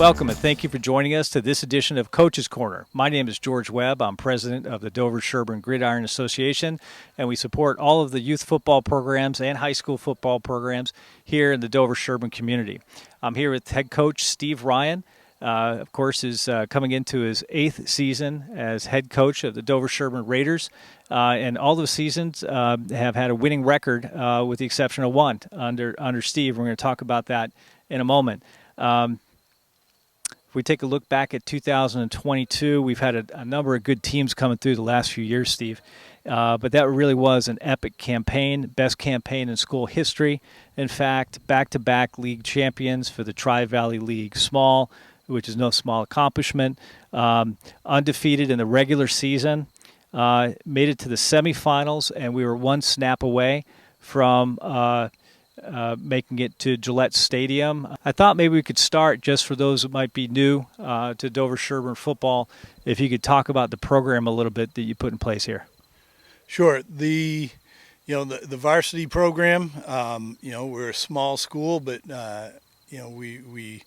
Welcome and thank you for joining us to this edition of Coach's Corner. My name is George Webb. I'm president of the Dover-Sherburne Gridiron Association, and we support all of the youth football programs and high school football programs here in the Dover-Sherburne community. I'm here with head coach Steve Ryan. Of course, is coming into his 8th season as head coach of the Dover-Sherburne Raiders. And all those seasons have had a winning record with the exception of one under Steve. We're going to talk about that in a moment. If we take a look back at 2022, we've had a number of good teams coming through the last few years, Steve. But that really was an epic campaign, best campaign in school history. In fact, back-to-back league champions for the Tri-Valley League Small, which is no small accomplishment. Undefeated in the regular season, made it to the semifinals, and we were one snap away from making it to Gillette Stadium. I thought maybe we could start, just for those that might be new to Dover-Sherburne football, if you could talk about the program a little bit that you put in place here. Sure. The varsity program, we're a small school, but we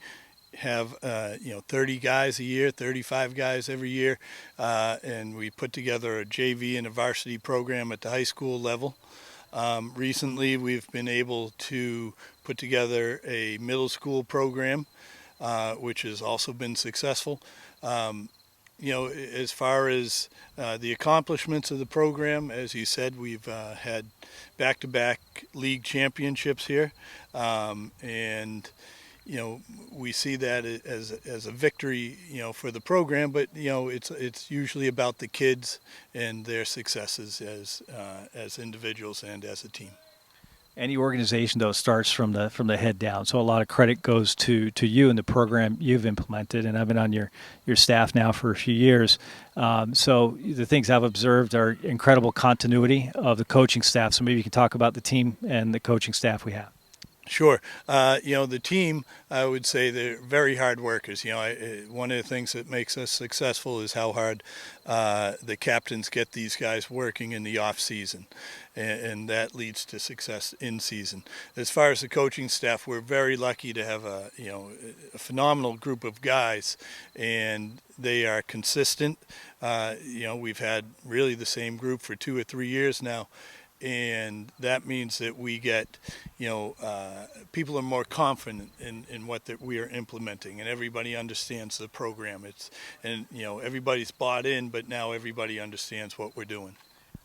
have 30 guys a year, 35 guys every year, and we put together a JV and a varsity program at the high school level. Recently, we've been able to put together a middle school program, which has also been successful. As far as the accomplishments of the program, as you said, we've had back-to-back league championships here, and we see that as a victory, for the program. But it's usually about the kids and their successes as individuals and as a team. Any organization, though, starts from the head down. So a lot of credit goes to you and the program you've implemented. And I've been on your staff now for a few years. So the things I've observed are incredible continuity of the coaching staff. So maybe you can talk about the team and the coaching staff we have. Sure. The team, I would say they're very hard workers. One of the things that makes us successful is how hard the captains get these guys working in the off season, and that leads to success in season. As far as the coaching staff, we're very lucky to have a phenomenal group of guys, and they are consistent. We've had really the same group for 2 or 3 years now. And that means that we get, people are more confident in what we are implementing, and everybody understands the program. Everybody's bought in, but now everybody understands what we're doing.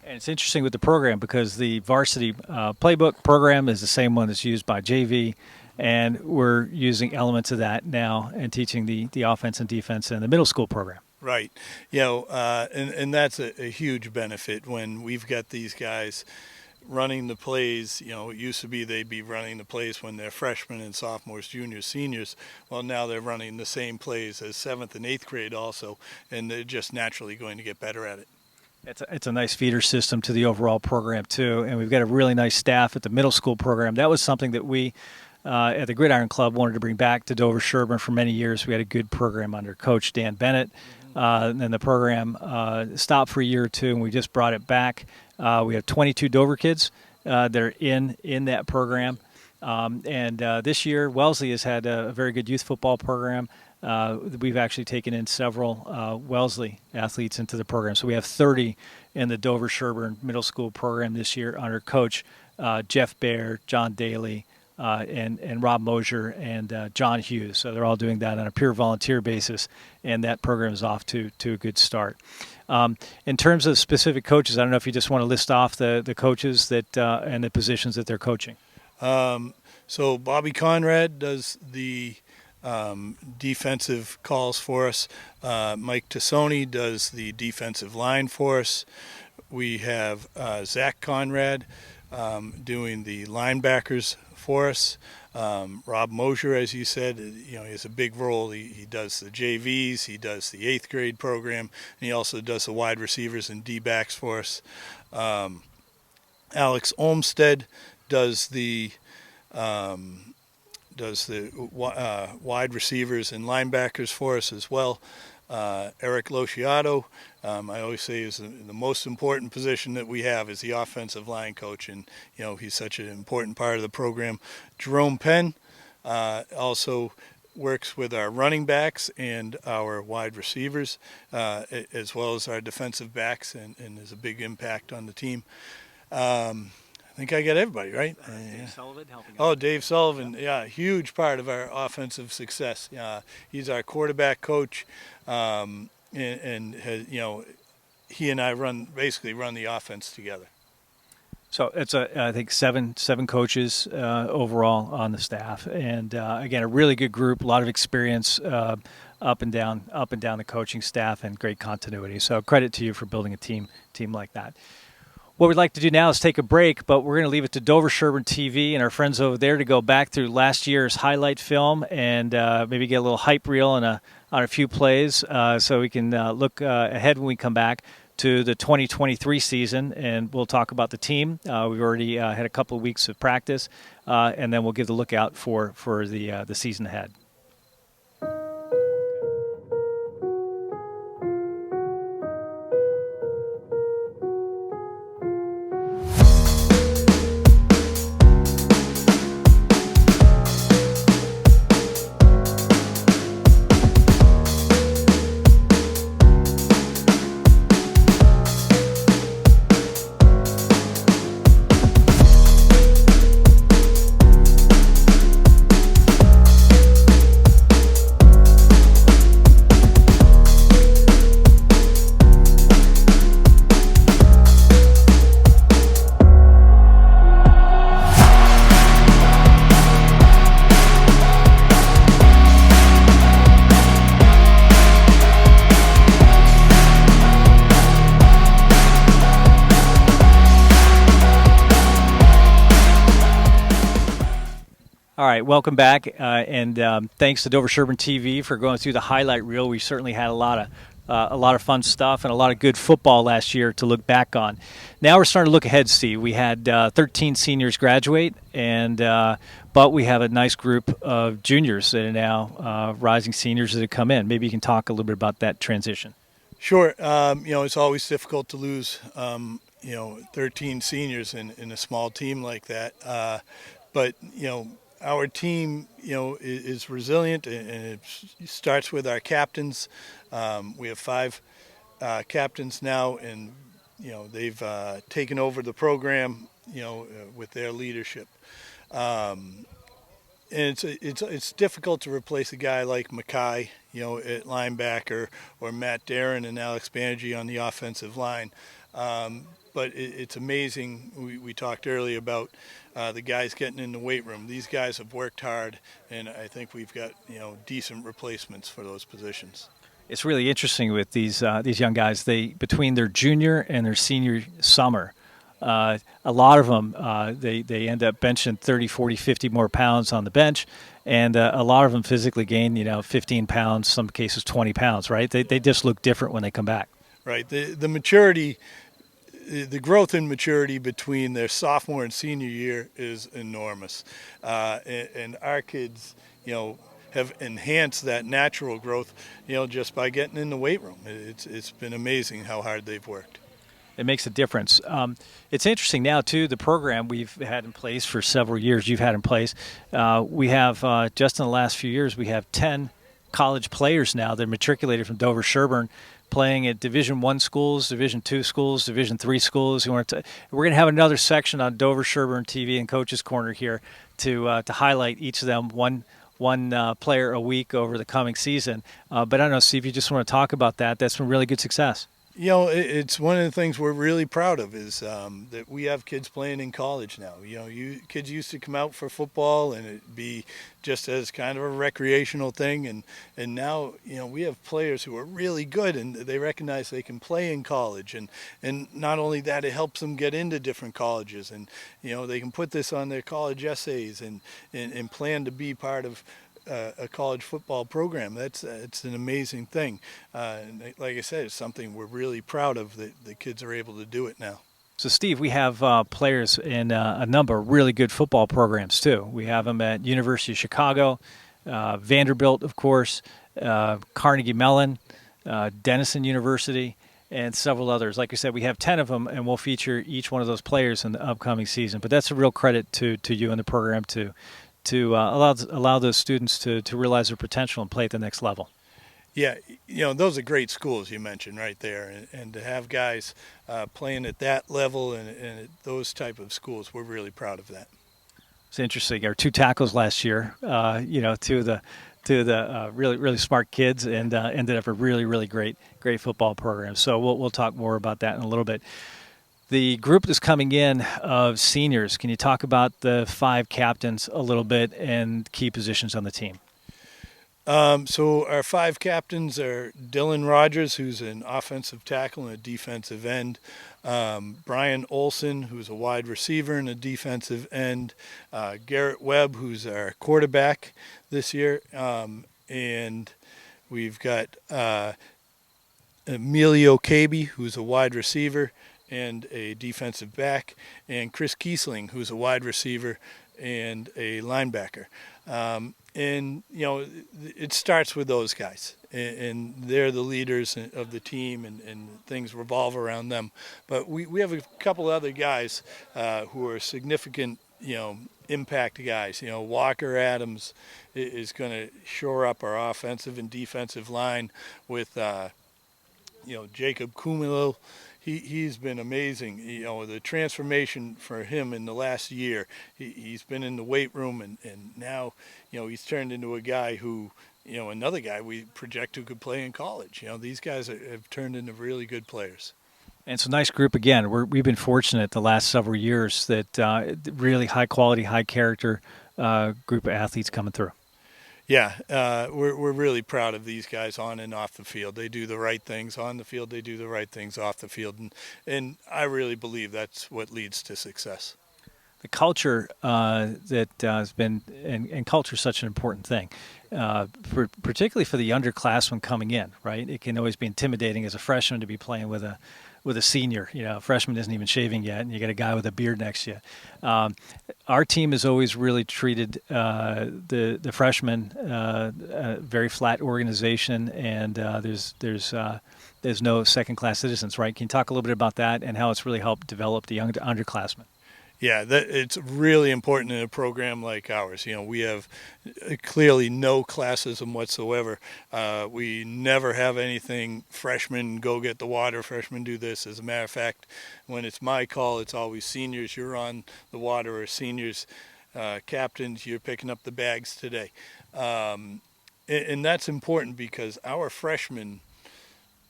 And it's interesting with the program because the varsity playbook program is the same one that's used by JV, and we're using elements of that now and teaching the offense and defense in the middle school program. Right. And that's a huge benefit when we've got these guys running the plays. It used to be they'd be running the plays when they're freshmen and sophomores, juniors, seniors. Well, now they're running the same plays as 7th and 8th grade also, and they're just naturally going to get better at it. It's a nice feeder system to the overall program, too, and we've got a really nice staff at the middle school program. That was something that we at the Gridiron Club wanted to bring back to Dover-Sherburne for many years. We had a good program under Coach Dan Bennett. And then the program stopped for a year or two, and we just brought it back. We have 22 Dover kids that are in that program. And this year, Wellesley has had a very good youth football program. We've actually taken in several Wellesley athletes into the program. So we have 30 in the Dover-Sherburne middle school program this year under Coach Jeff Baer, John Daly, and Rob Mosier and John Hughes. So they're all doing that on a pure volunteer basis, and that program is off to a good start. In terms of specific coaches, I don't know if you just want to list off the coaches that and the positions that they're coaching. So Bobby Conrad does the defensive calls for us. Mike Tassoni does the defensive line for us. We have Zach Conrad doing the linebackers for us. Rob Mosier, as you said, he has a big role. He does the JVs, he does the 8th grade program, and he also does the wide receivers and D-backs for us. Alex Olmstead does the wide receivers and linebackers for us as well. Eric Lociato, I always say, is the most important position that we have is the offensive line coach, and he's such an important part of the program. Jerome Penn also works with our running backs and our wide receivers, as well as our defensive backs, and is a big impact on the team. I think I got everybody, right? Dave Sullivan helping Oh, out. Dave Sullivan, yeah, huge part of our offensive success. He's our quarterback coach, and has, he and I basically run the offense together. So it's I think seven coaches overall on the staff, and again, a really good group, a lot of experience up and down the coaching staff, and great continuity. So credit to you for building a team like that. What we'd like to do now is take a break, but we're going to leave it to Dover Sherburne TV and our friends over there to go back through last year's highlight film and maybe get a little hype reel on a few plays, so we can look ahead when we come back to the 2023 season, and we'll talk about the team. We've already had a couple of weeks of practice, and then we'll give the lookout for the season ahead. All right, welcome back, and thanks to Dover Sherburne TV for going through the highlight reel. We certainly had a lot of fun stuff and a lot of good football last year to look back on. Now we're starting to look ahead, Steve. We had 13 seniors graduate, and but we have a nice group of juniors that are now rising seniors that have come in. Maybe you can talk a little bit about that transition. Sure. It's always difficult to lose 13 seniors in a small team like that, but our team, is resilient, and it starts with our captains. We have 5 captains now, and they've taken over the program, with their leadership. And it's difficult to replace a guy like Mackay, at linebacker, or Matt Darren and Alex Banerjee on the offensive line. But it's amazing. We talked earlier about the guys getting in the weight room. These guys have worked hard, and I think we've got decent replacements for those positions. It's really interesting with these young guys. They, between their junior and their senior summer, a lot of them they end up benching 30, 40, 50 more pounds on the bench, and a lot of them physically gain 15 pounds, some cases 20 pounds. Right? They just look different when they come back. Right. The maturity. The growth in maturity between their sophomore and senior year is enormous, and our kids, have enhanced that natural growth, just by getting in the weight room. It's been amazing how hard they've worked. It makes a difference. It's interesting now too. The program we've had in place for several years, you've had in place. We have just in the last few years, we have 10 college players now that matriculated from Dover Sherburne, playing at Division I schools, Division II schools, Division III schools. We're going to have another section on Dover Sherburne TV and Coach's Corner here to highlight each of them, one player a week over the coming season. But I don't know, Steve, you just want to talk about that. That's been really good success. It's one of the things we're really proud of is that we have kids playing in college now. Kids used to come out for football and it'd be just as kind of a recreational thing, and now we have players who are really good and they recognize they can play in college, and not only that, it helps them get into different colleges, and they can put this on their college essays and plan to be part of a college football program. It's an amazing thing. And like I said, it's something we're really proud of, that the kids are able to do it now. So, Steve, we have players in a number of really good football programs, too. We have them at University of Chicago, Vanderbilt, of course, Carnegie Mellon, Denison University, and several others. Like I said, we have 10 of them, and we'll feature each one of those players in the upcoming season. But that's a real credit to you and the program to to allow those students to realize their potential and play at the next level. Yeah, those are great schools you mentioned right there, and to have guys playing at that level and at those type of schools, we're really proud of that. It's interesting. Our 2 tackles last year, two of the really smart kids, and ended up a really great football program. So we'll talk more about that in a little bit. The group that's coming in of seniors, can you talk about the 5 captains a little bit and key positions on the team? So our 5 captains are Dylan Rogers, who's an offensive tackle and a defensive end. Brian Olson, who's a wide receiver and a defensive end. Garrett Webb, who's our quarterback this year. And we've got Emilio Caby, who's a wide receiver and a defensive back. And Chris Kiesling, who's a wide receiver and a linebacker. And it starts with those guys, and they're the leaders of the team, and things revolve around them. But we have a couple other guys who are significant, impact guys. Walker Adams is going to shore up our offensive and defensive line with Jacob Kumilo. He's been amazing. The transformation for him in the last year. He's been in the weight room, and now, he's turned into a guy who, another guy we project who could play in college. These guys have turned into really good players. And it's a nice group again. We've been fortunate the last several years that really high quality, high character group of athletes coming through. Yeah, we're really proud of these guys on and off the field. They do the right things on the field. They do the right things off the field, and I really believe that's what leads to success. The culture that has been, and culture is such an important thing, particularly for the underclassmen coming in. Right, it can always be intimidating as a freshman to be playing with a senior. A freshman isn't even shaving yet, and you got a guy with a beard next to you. Our team has always really treated the freshmen a very flat organization, and there's no second-class citizens, right? Can you talk a little bit about that and how it's really helped develop the young underclassmen? Yeah, it's really important in a program like ours. We have clearly no classism whatsoever. We never have anything, freshmen go get the water, freshmen do this. As a matter of fact, when it's my call, it's always seniors, you're on the water, or seniors, captains, you're picking up the bags today. And that's important because our freshmen,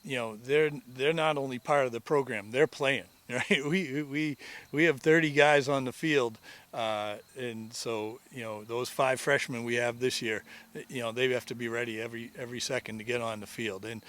they're not only part of the program, they're playing. Right, we have 30 guys on the field, and so those 5 freshmen we have this year, they have to be ready every second to get on the field, and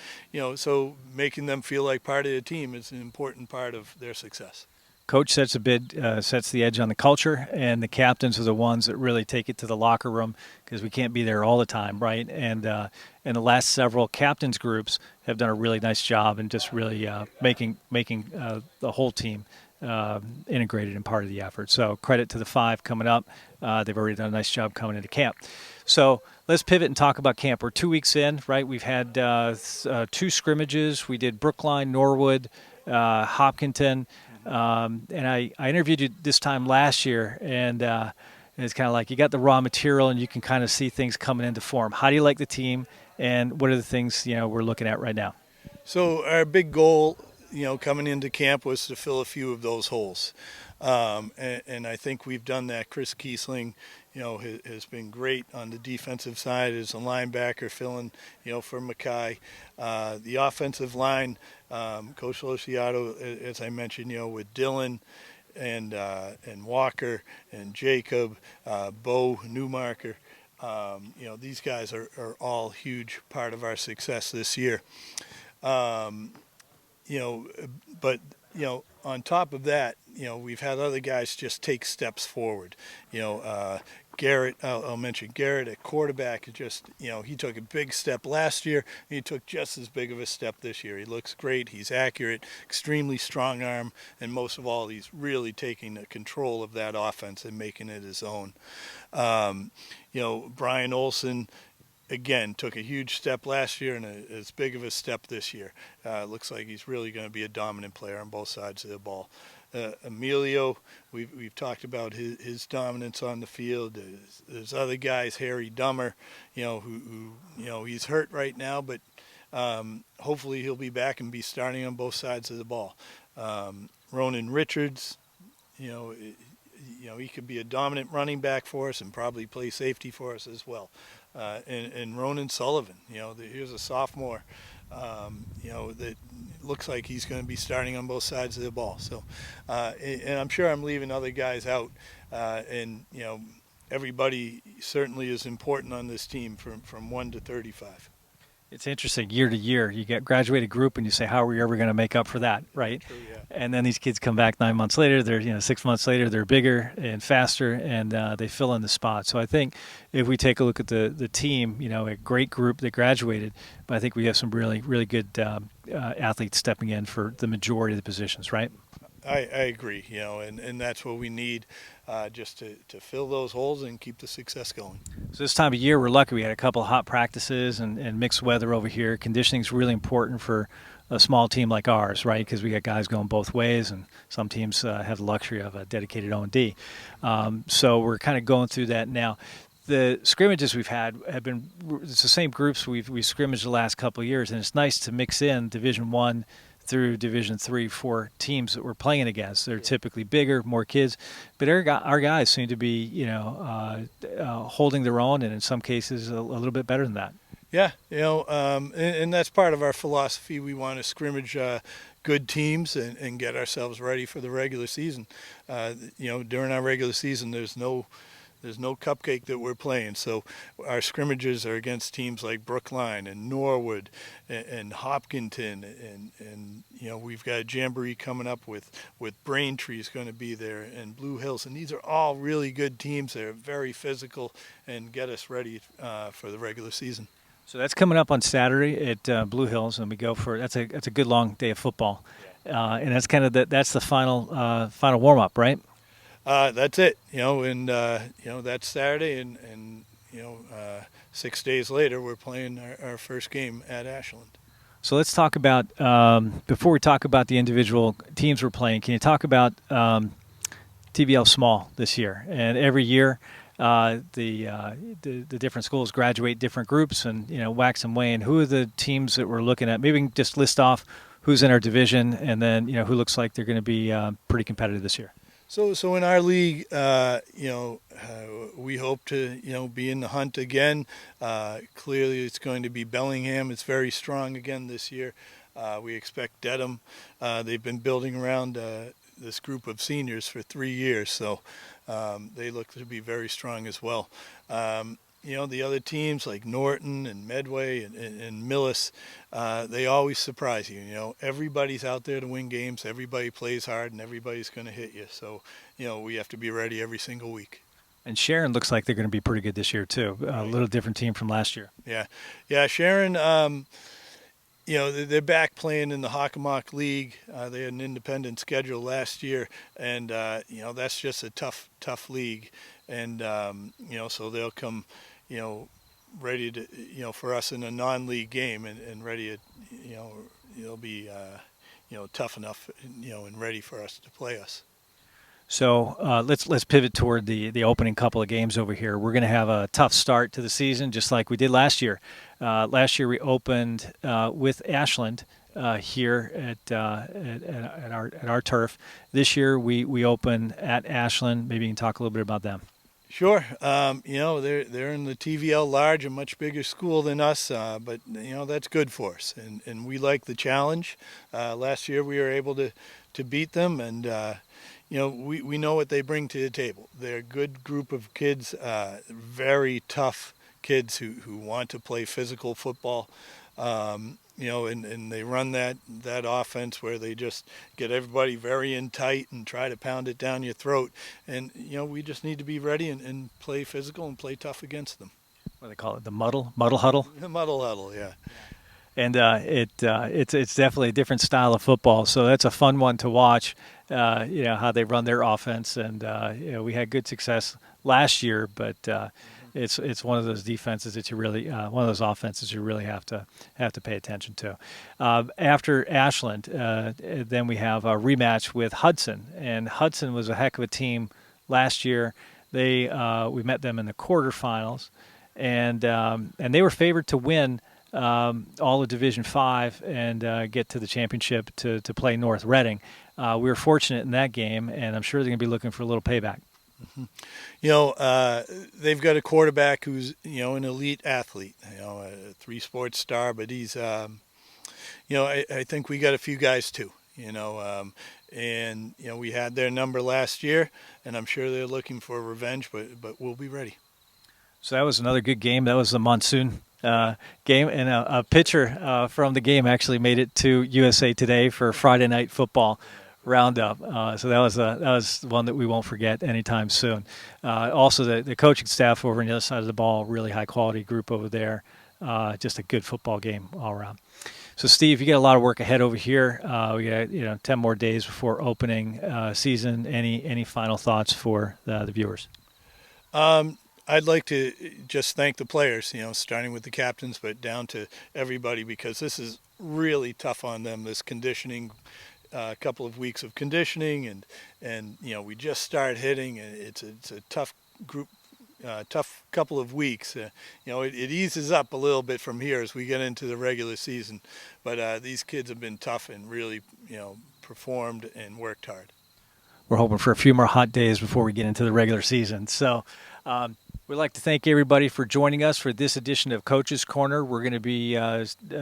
so making them feel like part of the team is an important part of their success. Coach sets the edge on the culture, and the captains are the ones that really take it to the locker room because we can't be there all the time, right? And the last several captains groups have done a really nice job in just really making the whole team integrated and part of the effort. So credit to the 5 coming up. They've already done a nice job coming into camp. So let's pivot and talk about camp. We're 2 weeks in, right? We've had 2 scrimmages. We did Brookline, Norwood, Hopkinton. And I interviewed you this time last year, and it's kind of like you got the raw material and you can kind of see things coming into form. How do you like the team, and what are the things we're looking at right now? So our big goal, coming into camp was to fill a few of those holes, and I think we've done that. Chris Kiesling, has been great on the defensive side as a linebacker, filling, for Mackay. The offensive line, Coach Luciato, as I mentioned, with Dylan and Walker and Jacob, Bo Newmarker. These guys are all huge part of our success this year. But on top of that, we've had other guys just take steps forward. Garrett, I'll mention Garrett at quarterback. He took a big step last year. And he took just as big of a step this year. He looks great. He's accurate, extremely strong arm, and most of all, he's really taking the control of that offense and making it his own. Brian Olson again, took a huge step last year and as big of a step this year. Looks like he's really going to be a dominant player on both sides of the ball. Emilio, we've talked about his dominance on the field. There's other guys, Harry Dummer, who he's hurt right now, but hopefully he'll be back and be starting on both sides of the ball. Ronan Richards, he could be a dominant running back for us and probably play safety for us as well. And Ronan Sullivan, here's a sophomore, that looks like he's going to be starting on both sides of the ball. So, and I'm sure I'm leaving other guys out. Everybody certainly is important on this team from 1 to 35. It's interesting, year to year, you get graduated group and you say, how are we ever going to make up for that, right? True, yeah. And then these kids come back 9 months later, they're 6 months later, they're bigger and faster, and they fill in the spot. So I think if we take a look at the team, a great group that graduated, but I think we have some really, really good athletes stepping in for the majority of the positions, right? I agree, and that's what we need just to fill those holes and keep the success going. So this time of year, we're lucky. We had a couple of hot practices and mixed weather over here. Conditioning is really important for a small team like ours, right? Because we got guys going both ways, and some teams have the luxury of a dedicated O&D. So we're kind of going through that now. The scrimmages we've had have been it's the same groups we've scrimmaged the last couple of years, and it's nice to mix in Division I through Division III, 4 teams that we're playing against. They're typically bigger, more kids, but our guys seem to be, holding their own, and in some cases a little bit better than that. Yeah, and that's part of our philosophy. We want to scrimmage good teams and get ourselves ready for the regular season. During our regular season, there's no cupcake that we're playing. So our scrimmages are against teams like Brookline and Norwood and Hopkinton, and we've got a jamboree coming up with Braintree's going to be there, and Blue Hills, and these are all really good teams. They're very physical and get us ready for the regular season. So that's coming up on Saturday at Blue Hills, and we go for that's a good long day of football, and that's kind of that's the final warm up, right? That's it, and that's Saturday, and 6 days later we're playing our first game at Ashland. So let's talk about before we talk about the individual teams we're playing. Can you talk about TVL Small this year? And every year, the different schools graduate different groups, and wax and wane. Who are the teams that we're looking at? Maybe we can just list off who's in our division, and then who looks like they're going to be pretty competitive this year. So in our league, we hope to, be in the hunt again. Clearly, it's going to be Bellingham. It's very strong again this year. We expect Dedham. They've been building around this group of seniors for 3 years, so they look to be very strong as well. The other teams like Norton and Medway and Millis, they always surprise you. Everybody's out there to win games. Everybody plays hard, and everybody's going to hit you. So, we have to be ready every single week. And Sharon looks like they're going to be pretty good this year too. A little different team from last year. Yeah. Sharon, they're back playing in the Hockomock League. They had an independent schedule last year, and that's just a tough league. And so they'll come, ready to, for us in a non-league game and ready to, they'll be, tough enough, and ready for us to play us. So let's pivot toward the opening couple of games over here. We're going to have a tough start to the season, just like we did last year. Last year we opened with Ashland here at our turf. This year we open at Ashland. Maybe you can talk a little bit about them. Sure. They're in the TVL Large, a much bigger school than us, but that's good for us, and we like the challenge. Last year we were able to beat them, and we know what they bring to the table. They're a good group of kids, very tough kids who want to play physical football. And they run that offense where they just get everybody very in tight and try to pound it down your throat. And, we just need to be ready and play physical and play tough against them. What do they call it? The muddle huddle? The muddle huddle, yeah. And it's definitely a different style of football. So that's a fun one to watch, how they run their offense. And, we had good success last year, but it's one of those defenses that you really one of those offenses you really have to pay attention to. After Ashland, then we have a rematch with Hudson, and Hudson was a heck of a team last year. We met them in the quarterfinals, and they were favored to win all of Division 5 and get to the championship to play North Reading. We were fortunate in that game, and I'm sure they're going to be looking for a little payback. They've got a quarterback who's, an elite athlete, a 3-sport star, but he's, I think we got a few guys too, and we had their number last year, and I'm sure they're looking for revenge, but we'll be ready. So that was another good game. That was the monsoon game, and a pitcher from the game actually made it to USA Today for Friday Night Football roundup. So that was one that we won't forget anytime soon. Also, the coaching staff over on the other side of the ball, really high quality group over there. Just a good football game all around. So, Steve, you got a lot of work ahead over here. We got 10 more days before opening season. Any final thoughts for the viewers? I'd like to just thank the players, starting with the captains, but down to everybody, because this is really tough on them, this conditioning. A couple of weeks of conditioning, and we just started hitting, and it's a tough group, tough couple of weeks. It eases up a little bit from here as we get into the regular season, but these kids have been tough and really performed and worked hard. We're hoping for a few more hot days before we get into the regular season. So we'd like to thank everybody for joining us for this edition of Coach's Corner. We're going to be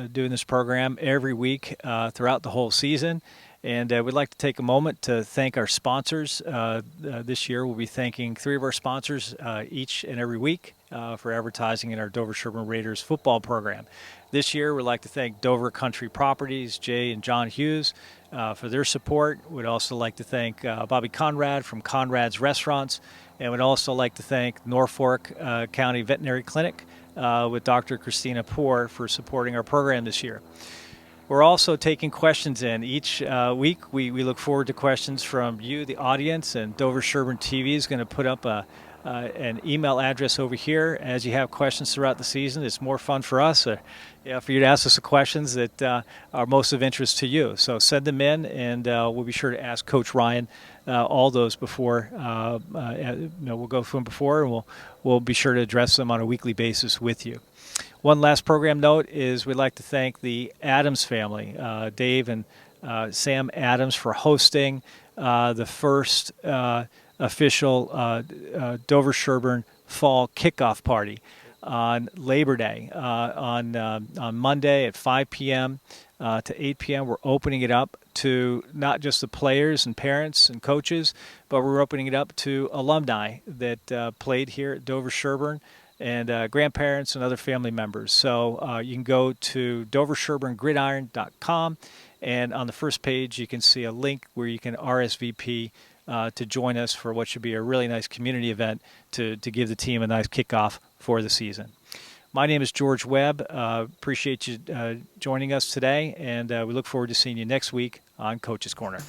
doing this program every week throughout the whole season. And we'd like to take a moment to thank our sponsors. This year we'll be thanking 3 of our sponsors each and every week for advertising in our Dover Sherburne Raiders football program. This year we'd like to thank Dover Country Properties, Jay and John Hughes, for their support. We'd also like to thank Bobby Conrad from Conrad's Restaurants. And we'd also like to thank Norfolk County Veterinary Clinic with Dr. Christina Poor for supporting our program this year. We're also taking questions in each week. We look forward to questions from you, the audience, and Dover Sherburne TV is going to put up an email address over here. As you have questions throughout the season, it's more fun for us for you to ask us the questions that are most of interest to you. So send them in, and we'll be sure to ask Coach Ryan all those before. We'll go through them before, and we'll be sure to address them on a weekly basis with you. One last program note is we'd like to thank the Adams family, Dave and Sam Adams, for hosting the first official Dover Sherburne Fall Kickoff Party on Labor Day on Monday at 5 p.m. To 8 p.m. We're opening it up to not just the players and parents and coaches, but we're opening it up to alumni that played here at Dover Sherburne, and grandparents and other family members. So you can go to doversherburnegridiron.com, and on the first page you can see a link where you can RSVP to join us for what should be a really nice community event to give the team a nice kickoff for the season. My name is George Webb. Appreciate you joining us today, and we look forward to seeing you next week on Coach's Corner.